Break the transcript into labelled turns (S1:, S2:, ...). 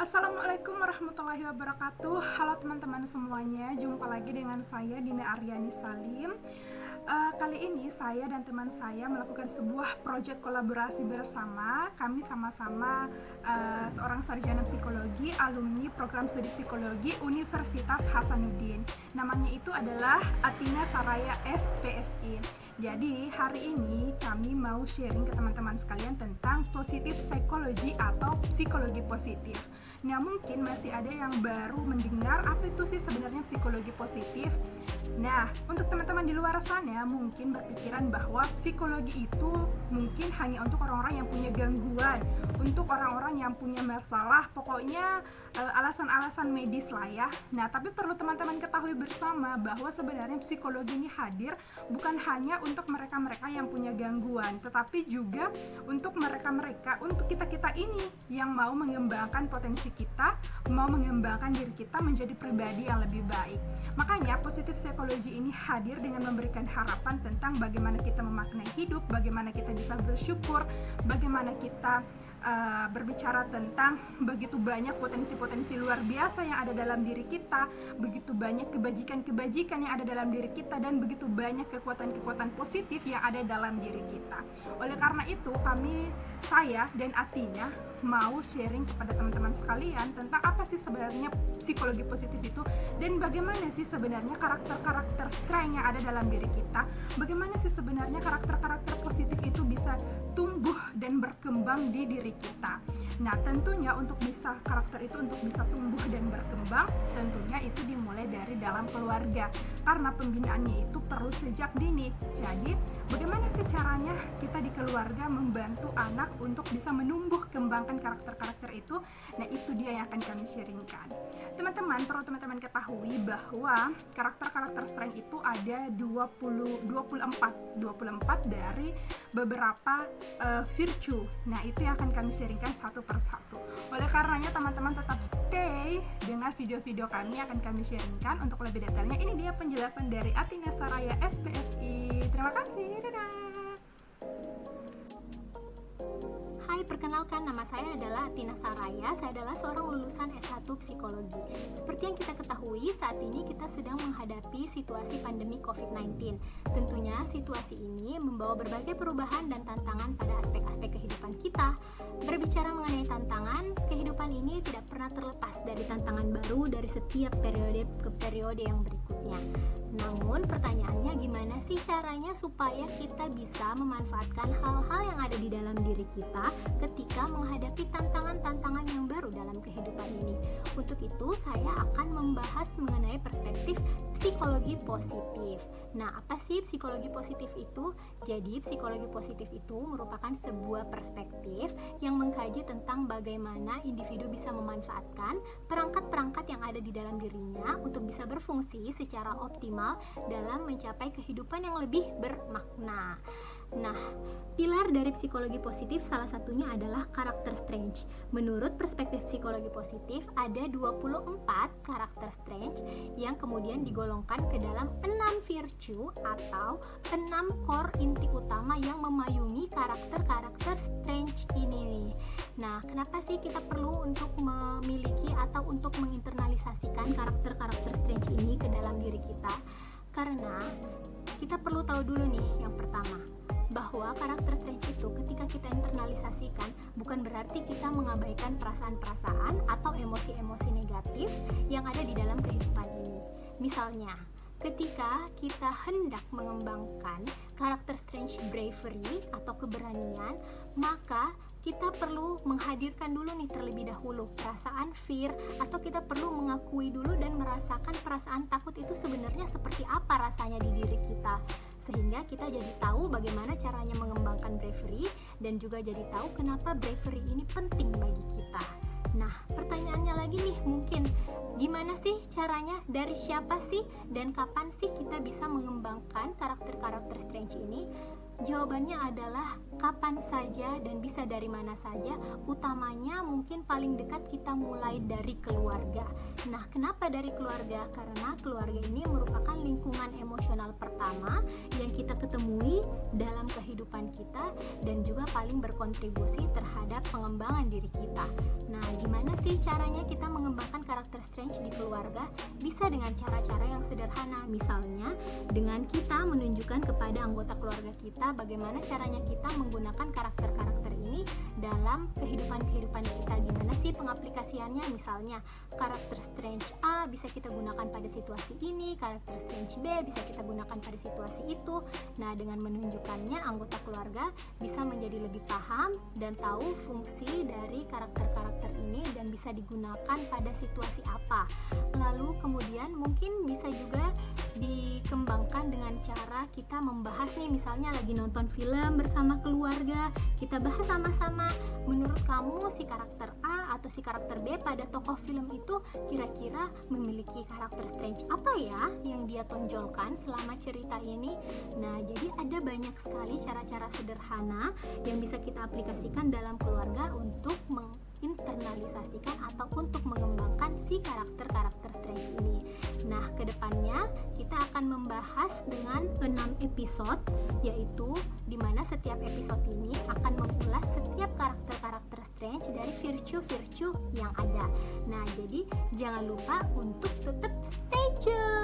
S1: Assalamualaikum warahmatullahi wabarakatuh. Halo teman-teman semuanya, jumpa lagi dengan saya Dina Aryani Salim. Kali ini saya dan teman saya melakukan sebuah proyek kolaborasi bersama. Kami sama-sama seorang sarjana psikologi, alumni program studi psikologi Universitas Hasanuddin. Namanya itu adalah Athina Saraya SPSI. Jadi hari ini kami mau sharing ke teman-teman sekalian tentang positif psikologi atau psikologi positif. Nah, mungkin masih ada yang baru mendengar apa itu sih sebenarnya psikologi positif. Nah, untuk teman-teman di luar sana mungkin berpikiran bahwa psikologi itu mungkin hanya untuk orang-orang yang punya gangguan, untuk orang-orang yang punya masalah, pokoknya alasan-alasan medis lah ya. Nah, tapi perlu teman-teman ketahui bersama bahwa sebenarnya psikologi ini hadir bukan hanya untuk mereka-mereka yang punya gangguan, tetapi juga untuk mereka-mereka, untuk kita-kita ini yang mau mengembangkan potensi kita, mau mengembangkan diri kita menjadi pribadi yang lebih baik. Makanya positif psikologi ini hadir dengan memberikan harapan tentang bagaimana kita memaknai hidup, bagaimana kita bisa bersyukur, bagaimana kita berbicara tentang begitu banyak potensi-potensi luar biasa yang ada dalam diri kita, begitu banyak kebajikan-kebajikan yang ada dalam diri kita, dan begitu banyak kekuatan-kekuatan positif yang ada dalam diri kita. Oleh karena itu saya dan Athina mau sharing kepada teman-teman sekalian tentang apa sih sebenarnya psikologi positif itu, dan bagaimana sih sebenarnya karakter-karakter strength yang ada dalam diri kita, bagaimana sih sebenarnya karakter-karakter positif itu bisa tumbuh dan berkembang di diri kita. Nah, tentunya untuk bisa karakter itu untuk bisa tumbuh dan berkembang, tentunya itu dimulai dari dalam keluarga, karena pembinaannya itu perlu sejak dini. Jadi, bagaimana sih caranya kita di keluarga membantu anak untuk bisa menumbuh kembangkan karakter-karakter itu? Nah, itu dia yang akan kami sharingkan. Teman-teman, perlu teman-teman ketahui bahwa karakter-karakter strength itu ada 24 dari beberapa virtue. Nah, itu yang akan kami sharingkan satu persatu. Oleh karenanya teman-teman tetap stay dengan video-video kami yang akan kami sharingkan. Untuk lebih detailnya, ini dia penjelasan dari Athina Saraya SPSI. Terima kasih, dadah.
S2: Hai, perkenalkan, nama saya adalah Athina Saraya. Saya adalah seorang lulusan S1 Psikologi. Seperti yang kita ketahui, saat ini kita sedang menghadapi situasi pandemi COVID-19. Tentunya situasi ini membawa berbagai perubahan dan tantangan pada aspek-aspek kehidupan kita. Berbicara mengenai tantangan, kehidupan ini tidak pernah terlepas dari tantangan baru dari setiap periode ke periode yang berikutnya. Namun pertanyaannya, gimana sih caranya supaya kita bisa memanfaatkan hal-hal yang ada di dalam diri kita ketika menghadapi tantangan-tantangan yang baru dalam kehidupan ini? Untuk itu saya akan membahas mengenai perspektif psikologi positif. Nah, apa sih psikologi positif itu? Jadi, psikologi positif itu merupakan sebuah perspektif yang mengkaji tentang bagaimana individu bisa memanfaatkan perangkat-perangkat yang ada di dalam dirinya untuk bisa berfungsi secara optimal dalam mencapai kehidupan yang lebih bermakna. Nah, pilar dari psikologi positif salah satunya adalah karakter strength. Menurut perspektif psikologi positif, ada 24 karakter strength yang kemudian digolongkan ke dalam 6 virtue atau 6 core inti utama yang memayungi karakter-karakter strength ini. Nah, kenapa sih kita perlu untuk memiliki atau untuk menginternalisasikan karakter-karakter strength ini ke dalam diri kita? Karena kita perlu tahu dulu nih yang pertama, bahwa karakter strength itu ketika kita internalisasikan bukan berarti kita mengabaikan perasaan-perasaan atau emosi-emosi negatif yang ada di dalam kehidupan ini. Misalnya, ketika kita hendak mengembangkan karakter strength bravery atau keberanian, maka kita perlu menghadirkan dulu nih terlebih dahulu perasaan fear, atau kita perlu mengakui dulu dan merasakan perasaan takut itu sebenarnya seperti apa rasanya di diri kita, sehingga kita jadi tahu bagaimana caranya mengembangkan bravery dan juga jadi tahu kenapa bravery ini penting bagi kita. Nah, pertanyaannya lagi nih, mungkin gimana sih caranya, dari siapa sih dan kapan sih kita bisa mengembangkan karakter-karakter strength ini? Jawabannya adalah kapan saja dan bisa dari mana saja. Utamanya mungkin paling dekat kita mulai dari keluarga. Nah, kenapa dari keluarga? Karena keluarga ini merupakan lingkungan emosional pertama yang kita ketemui dalam kehidupan kita dan juga paling berkontribusi terhadap pengembangan diri kita. Nah, gimana sih caranya kita mengembangkan karakter Strange di keluarga? Bisa dengan cara-cara yang sederhana, misalnya dengan kita menunjukkan kepada anggota keluarga kita bagaimana caranya kita menggunakan karakter-karakter ini dalam kehidupan kita. Gimana sih pengaplikasiannya? Misalnya karakter Strange A bisa kita gunakan pada situasi ini, karakter Strange B bisa kita gunakan pada situasi itu. Nah, dengan menunjukkannya, anggota keluarga bisa menjadi lebih paham dan tahu fungsi dari karakter-karakter ini dan bisa digunakan pada situasi apa. Lalu kemudian mungkin bisa juga dikembangkan dengan cara kita membahas nih, misalnya lagi nonton film bersama keluarga, kita bahas sama-sama, menurut kamu si karakter A atau si karakter B pada tokoh film itu kira-kira memiliki karakter Strange apa ya yang dia tonjolkan selama cerita ini. Nah, jadi ada banyak sekali cara-cara sederhana yang bisa kita aplikasikan dalam keluarga untuk internalisasikan atau untuk mengembangkan si karakter-karakter Strange ini. Nah, kedepannya kita akan membahas dengan 6 episode, yaitu dimana setiap episode ini akan mengulas setiap karakter-karakter Strange dari virtue-virtue yang ada. Nah, jadi jangan lupa untuk tetap stay tune.